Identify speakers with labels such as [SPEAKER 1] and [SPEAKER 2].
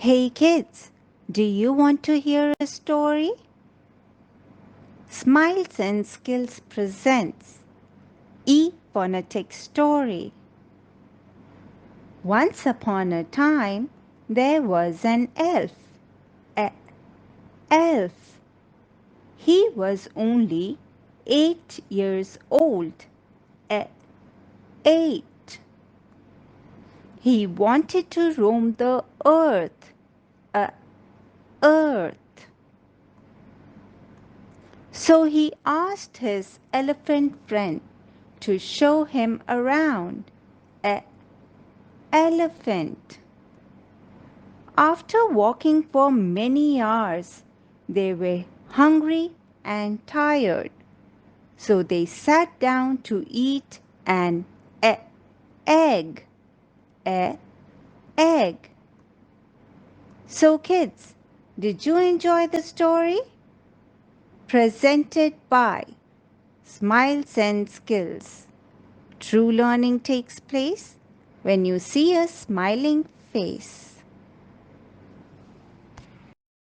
[SPEAKER 1] Hey kids, do you want to hear a story? Smiles and Skills presents phonetics story. Once upon a time, there was an elf. A elf. He was only 8 years old. A 8. He wanted to roam the earth. A earth. So he asked his elephant friend to show him around. A elephant. After walking for many hours, they were hungry and tired. So they sat down to eat an egg. A egg. So kids, did you enjoy the story? Presented by Smiles and Skills. True learning takes place when you see a smiling face.